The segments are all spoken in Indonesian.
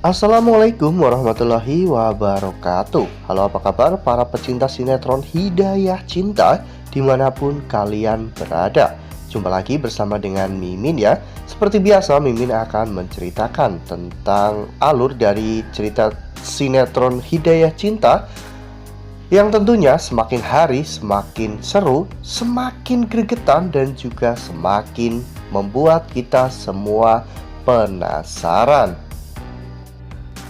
Assalamualaikum warahmatullahi wabarakatuh. Halo, apa kabar para pecinta sinetron Hidayah Cinta dimanapun kalian berada. Jumpa lagi bersama dengan Mimin ya. Seperti biasa, Mimin akan menceritakan tentang alur dari cerita sinetron Hidayah Cinta yang tentunya semakin hari semakin seru, semakin gregetan, dan juga semakin membuat kita semua penasaran.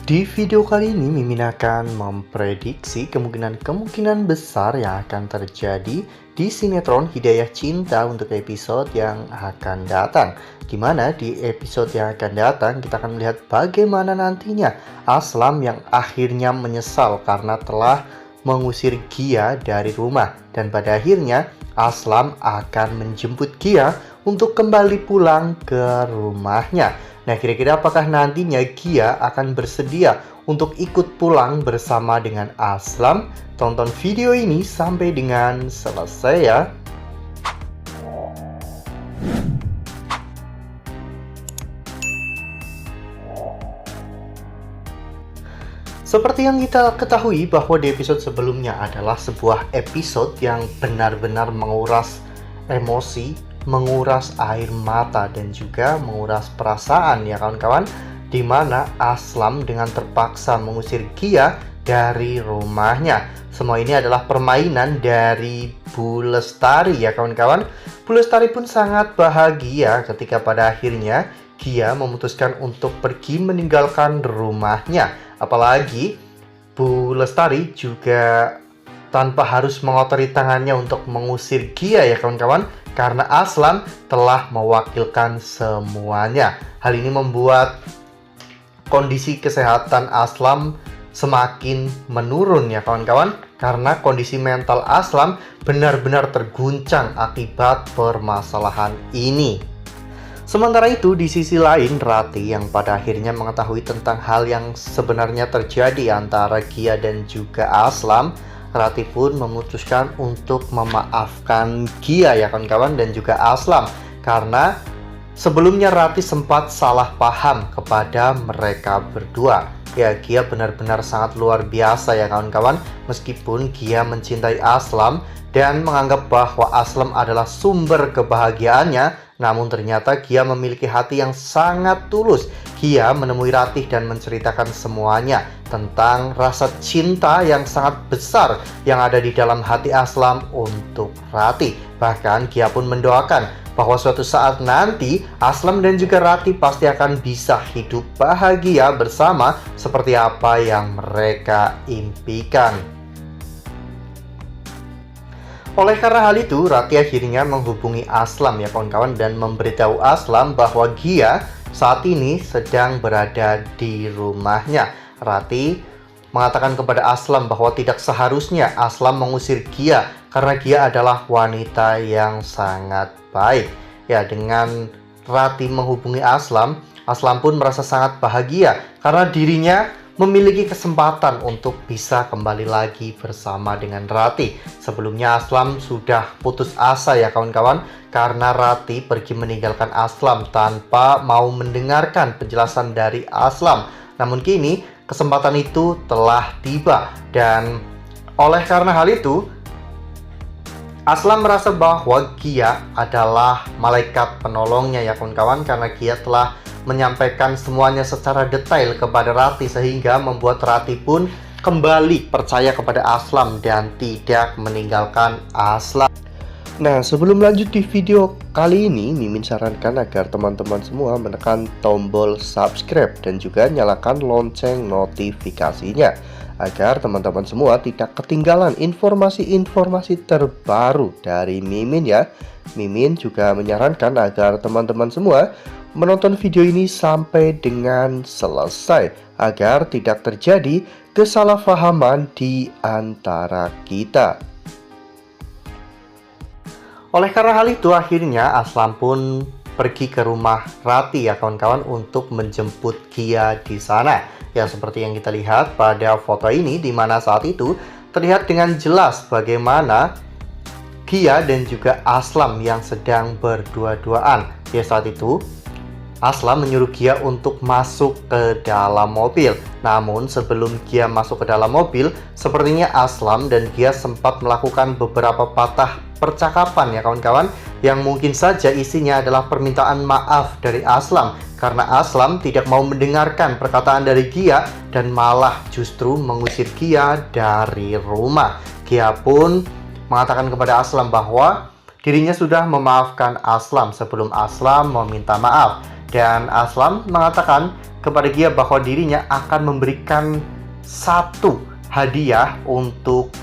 Di video kali ini, Mimin akan memprediksi kemungkinan besar yang akan terjadi di sinetron Hidayah Cinta untuk episode yang akan datang. Dimana di episode yang akan datang, kita akan melihat bagaimana nantinya Aslam yang akhirnya menyesal karena telah mengusir Gia dari rumah. Dan pada akhirnya, Aslam akan menjemput Gia untuk kembali pulang ke rumahnya. Nah, kira-kira apakah nantinya Gia akan bersedia untuk ikut pulang bersama dengan Aslam? Tonton video ini sampai dengan selesai ya. Seperti yang kita ketahui bahwa di episode sebelumnya adalah sebuah episode yang benar-benar menguras emosi, menguras air mata, dan juga menguras perasaan ya kawan-kawan, dimana Aslam dengan terpaksa mengusir Gia dari rumahnya. Semua ini adalah permainan dari Bu Lestari ya kawan-kawan. Bu Lestari pun sangat bahagia ketika pada akhirnya Gia memutuskan untuk pergi meninggalkan rumahnya. Apalagi Bu Lestari juga tanpa harus mengotori tangannya untuk mengusir Gia ya kawan-kawan, karena Aslam telah mewakilkan semuanya. Hal ini membuat kondisi kesehatan Aslam semakin menurun ya kawan-kawan, karena kondisi mental Aslam benar-benar terguncang akibat permasalahan ini. Sementara itu, di sisi lain, Rati yang pada akhirnya mengetahui tentang hal yang sebenarnya terjadi antara Gia dan juga Aslam, Rati pun memutuskan untuk memaafkan Gia ya kawan-kawan dan juga Aslam, karena sebelumnya Rati sempat salah paham kepada mereka berdua. Ya, Gia benar-benar sangat luar biasa ya kawan-kawan. Meskipun Gia mencintai Aslam dan menganggap bahwa Aslam adalah sumber kebahagiaannya, namun ternyata Gia memiliki hati yang sangat tulus. Gia menemui Ratih dan menceritakan semuanya tentang rasa cinta yang sangat besar yang ada di dalam hati Aslam untuk Ratih. Bahkan Gia pun mendoakan bahwa suatu saat nanti Aslam dan juga Ratih pasti akan bisa hidup bahagia bersama seperti apa yang mereka impikan. Oleh karena hal itu, Rati akhirnya menghubungi Aslam ya kawan-kawan dan memberitahu Aslam bahwa Gia saat ini sedang berada di rumahnya. Rati mengatakan kepada Aslam bahwa tidak seharusnya Aslam mengusir Gia karena Gia adalah wanita yang sangat baik. Ya, dengan Rati menghubungi Aslam, Aslam pun merasa sangat bahagia karena dirinya memiliki kesempatan untuk bisa kembali lagi bersama dengan Rati. Sebelumnya Aslam sudah putus asa ya kawan-kawan, karena Rati pergi meninggalkan Aslam tanpa mau mendengarkan penjelasan dari Aslam. Namun kini kesempatan itu telah tiba, dan oleh karena hal itu Aslam merasa bahwa Gia adalah malaikat penolongnya ya kawan-kawan, karena Gia telah menyampaikan semuanya secara detail kepada Rati sehingga membuat Rati pun kembali percaya kepada Aslam dan tidak meninggalkan Aslam. Nah, sebelum lanjut di video kali ini, Mimin sarankan agar teman-teman semua menekan tombol subscribe dan juga nyalakan lonceng notifikasinya agar teman-teman semua tidak ketinggalan informasi-informasi terbaru dari Mimin ya. Mimin juga menyarankan agar teman-teman semua menonton video ini sampai dengan selesai agar tidak terjadi kesalahpahaman di antara kita. Oleh karena hal itu, akhirnya Aslam pun pergi ke rumah Rati ya kawan-kawan untuk menjemput Gia di sana. Ya, seperti yang kita lihat pada foto ini, di mana saat itu terlihat dengan jelas bagaimana Gia dan juga Aslam yang sedang berdua-duaan. Ya, saat itu Aslam menyuruh Gia untuk masuk ke dalam mobil. Namun sebelum Gia masuk ke dalam mobil, sepertinya Aslam dan Gia sempat melakukan beberapa patah percakapan ya kawan-kawan, yang mungkin saja isinya adalah permintaan maaf dari Aslam karena Aslam tidak mau mendengarkan perkataan dari Gia dan malah justru mengusir Gia dari rumah. Gia pun mengatakan kepada Aslam bahwa dirinya sudah memaafkan Aslam sebelum Aslam meminta maaf. Dan Aslam mengatakan kepada Gia bahwa dirinya akan memberikan satu hadiah untuk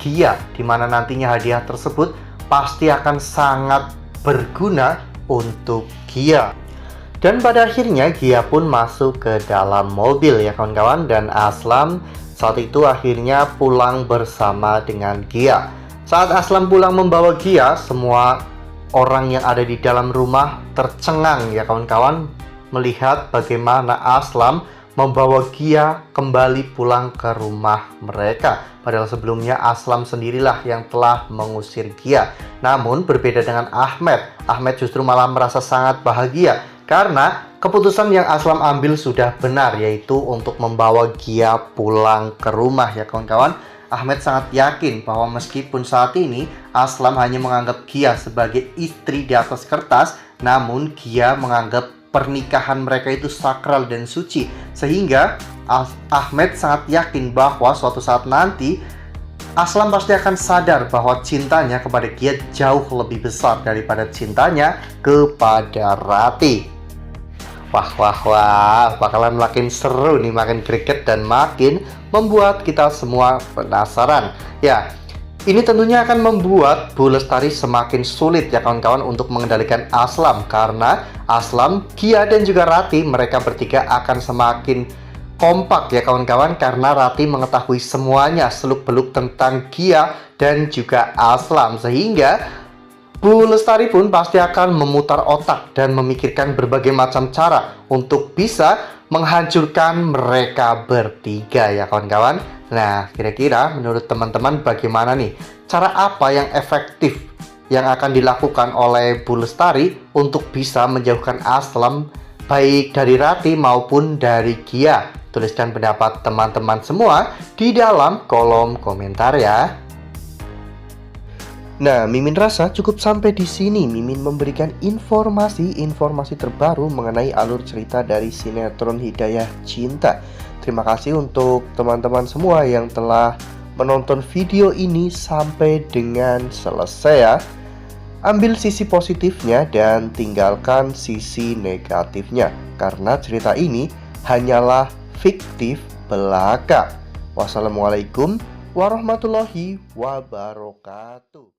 Gia, di mana nantinya hadiah tersebut pasti akan sangat berguna untuk Gia. Dan pada akhirnya Gia pun masuk ke dalam mobil ya kawan-kawan, dan Aslam saat itu akhirnya pulang bersama dengan Gia. Saat Aslam pulang membawa Gia, semua orang yang ada di dalam rumah tercengang ya kawan-kawan melihat bagaimana Aslam membawa Gia kembali pulang ke rumah mereka. Padahal sebelumnya Aslam sendirilah yang telah mengusir Gia. Namun berbeda dengan Ahmed justru malah merasa sangat bahagia karena keputusan yang Aslam ambil sudah benar, yaitu untuk membawa Gia pulang ke rumah ya kawan-kawan. Ahmed sangat yakin bahwa meskipun saat ini Aslam hanya menganggap Gia sebagai istri di atas kertas, namun Gia menganggap pernikahan mereka itu sakral dan suci. Sehingga Ahmed sangat yakin bahwa suatu saat nanti Aslam pasti akan sadar bahwa cintanya kepada Gia jauh lebih besar daripada cintanya kepada Rati. Wah, bakalan makin seru nih, makin greget dan makin membuat kita semua penasaran. Ya, ini tentunya akan membuat Bu Lestari semakin sulit ya kawan-kawan untuk mengendalikan Aslam, karena Aslam, Gia dan juga Rati, mereka bertiga akan semakin kompak ya kawan-kawan, karena Rati mengetahui semuanya seluk-beluk tentang Gia dan juga Aslam, sehingga Bu Lestari pun pasti akan memutar otak dan memikirkan berbagai macam cara untuk bisa menghancurkan mereka bertiga ya kawan-kawan. Nah, kira-kira menurut teman-teman bagaimana nih? Cara apa yang efektif yang akan dilakukan oleh Bu Lestari untuk bisa menjauhkan Aslam baik dari Rati maupun dari Gia? Tuliskan pendapat teman-teman semua di dalam kolom komentar ya. Nah, Mimin rasa cukup sampai di sini. Mimin memberikan informasi terbaru mengenai alur cerita dari sinetron Hidayah Cinta. Terima kasih untuk teman-teman semua yang telah menonton video ini sampai dengan selesai ya. Ambil sisi positifnya dan tinggalkan sisi negatifnya, karena cerita ini hanyalah fiktif belaka. Wassalamualaikum warahmatullahi wabarakatuh.